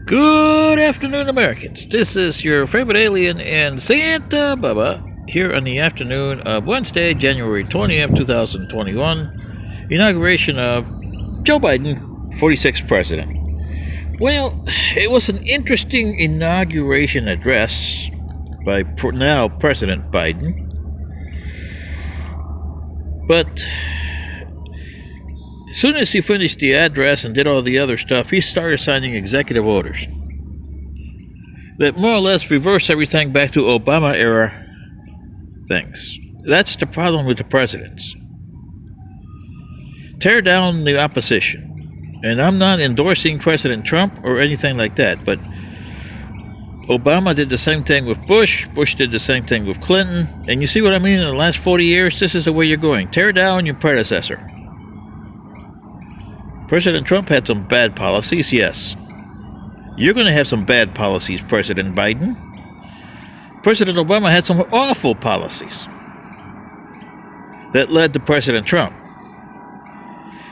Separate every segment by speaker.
Speaker 1: Good afternoon, Americans. This is your favorite alien and Santa Baba here on the afternoon of Wednesday, January 20th, 2021, inauguration of Joe Biden, 46th president. Well, it was an interesting inauguration address by now President Biden, but as soon as he finished the address and did all the other stuff, he started signing executive orders that more or less reverse everything back to Obama era things. That's the problem with the presidents. Tear down the opposition. And I'm not endorsing President Trump or anything like that, but Obama did the same thing with Bush. Bush did the same thing with Clinton. And you see what I mean? In the last 40 years, this is the way you're going. Tear down your predecessor. President Trump had some bad policies, yes. You're going to have some bad policies, President Biden. President Obama had some awful policies that led to President Trump.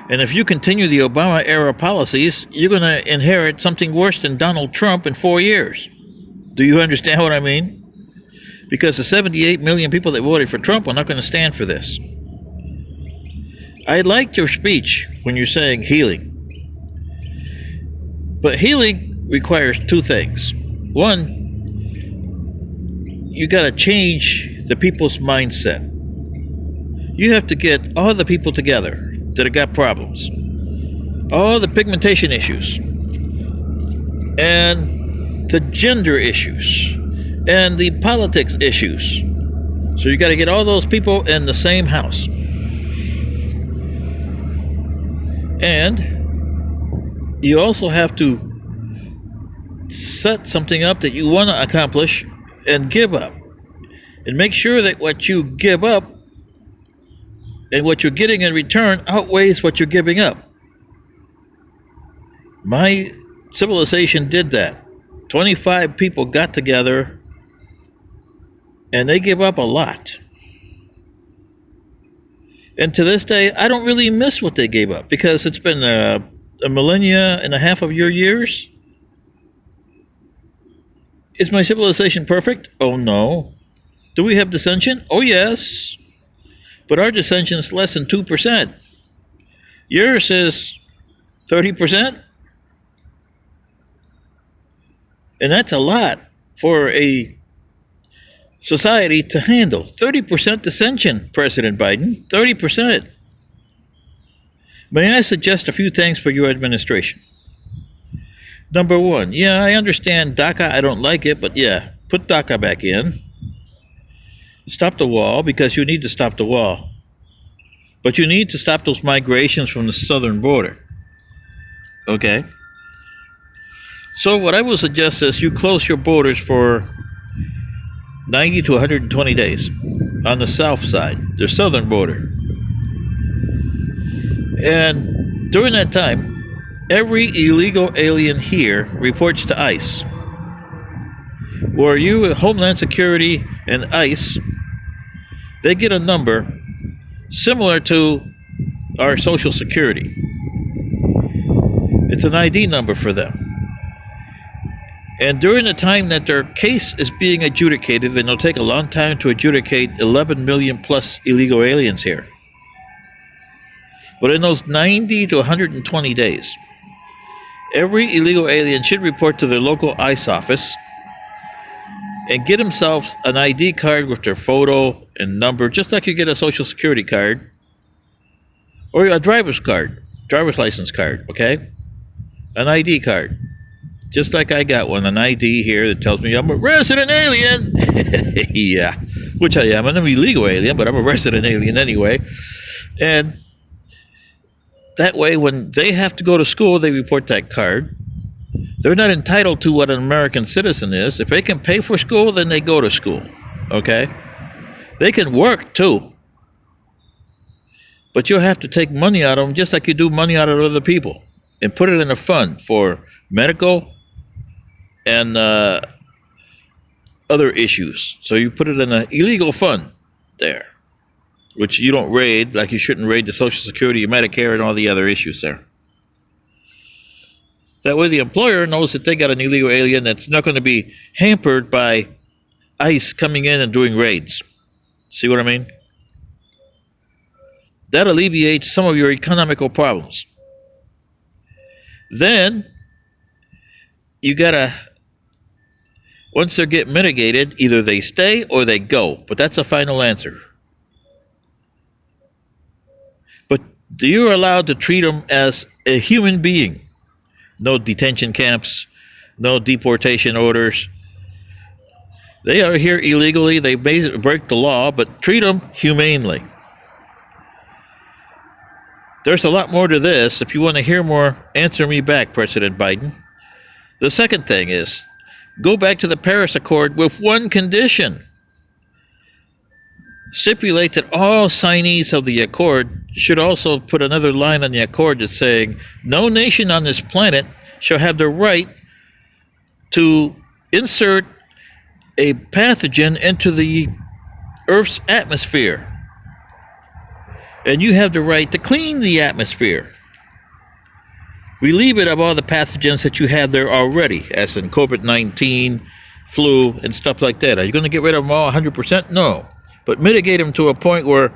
Speaker 1: And if you continue the Obama-era policies, you're going to inherit something worse than Donald Trump in 4 years. Do you understand what I mean? Because the 78 million people that voted for Trump are not going to stand for this. I liked your speech when you're saying healing. But healing requires two things. One, you got to change the people's mindset. You have to get all the people together that have got problems. All the pigmentation issues. And the gender issues. And the politics issues. So you got to get all those people in the same house. And you also have to set something up that you want to accomplish and give up. And make sure that what you give up and what you're getting in return outweighs what you're giving up. My civilization did that. 25 people got together and they gave up a lot. And to this day, I don't really miss what they gave up because it's been a millennia and a half of your years. Is my civilization perfect? Oh, no. Do we have dissension? Oh, yes. But our dissension is less than 2%. Yours is 30%. And that's a lot for a society to handle. 30% dissension, President Biden. 30%. May I suggest a few things for your administration? Number one, yeah, I understand DACA. I don't like it, but yeah, put DACA back in. Stop the wall, because you need to stop the wall. But you need to stop those migrations from the southern border. Okay? So what I will suggest is you close your borders for 90 to 120 days on the south side, the southern border. And during that time, every illegal alien here reports to ICE. Where you, Homeland Security and ICE, they get a number similar to our Social Security. It's an ID number for them. And during the time that their case is being adjudicated, and it'll take a long time to adjudicate 11 million plus illegal aliens here. But in those 90 to 120 days, every illegal alien should report to their local ICE office and get themselves an ID card with their photo and number, just like you get a Social Security card or a driver's license card, okay? An ID card. Just like I got one, an ID here that tells me I'm a resident alien. Yeah, which I am. I'm an illegal alien, but I'm a resident alien anyway. And that way, when they have to go to school, they report that card. They're not entitled to what an American citizen is. If they can pay for school, then they go to school. Okay? They can work too. But you'll have to take money out of them just like you do money out of other people and put it in a fund for medical and other issues. So you put it in an illegal fund there, which you don't raid, like you shouldn't raid the Social Security, Medicare, and all the other issues there. That way the employer knows that they got an illegal alien that's not going to be hampered by ICE coming in and doing raids. See what I mean? That alleviates some of your economical problems. Then, you gotta, once they get mitigated, either they stay or they go. But that's a final answer. But you're allowed to treat them as a human being. No detention camps, no deportation orders. They are here illegally, they break the law, but treat them humanely. There's a lot more to this. If you want to hear more, answer me back, President Biden. The second thing is, go back to the Paris Accord with one condition. Stipulate that all signees of the accord should also put another line on the accord that's saying, no nation on this planet shall have the right to insert a pathogen into the Earth's atmosphere. And you have the right to clean the atmosphere. Relieve it of all the pathogens that you have there already, as in COVID-19, flu, and stuff like that. Are you going to get rid of them all 100%? No. But mitigate them to a point where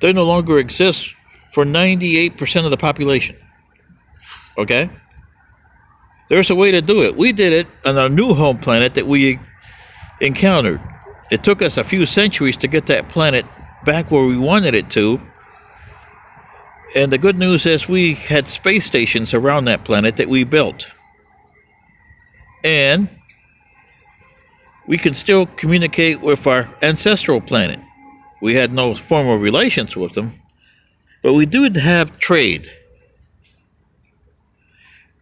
Speaker 1: they no longer exist for 98% of the population. Okay? There's a way to do it. We did it on our new home planet that we encountered. It took us a few centuries to get that planet back where we wanted it to. And the good news is we had space stations around that planet that we built. And we can still communicate with our ancestral planet. We had no formal relations with them, but we do have trade.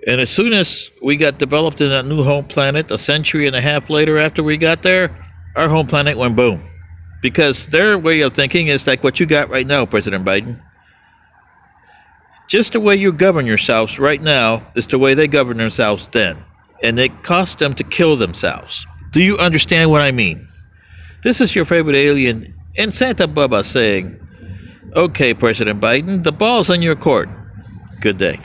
Speaker 1: And as soon as we got developed in that new home planet, a century and a half later after we got there, our home planet went boom. Because their way of thinking is like what you got right now, President Biden. Just the way you govern yourselves right now is the way they govern themselves then. And it cost them to kill themselves. Do you understand what I mean? This is your favorite alien and Santa Bubba saying, okay, President Biden, the ball's in your court. Good day.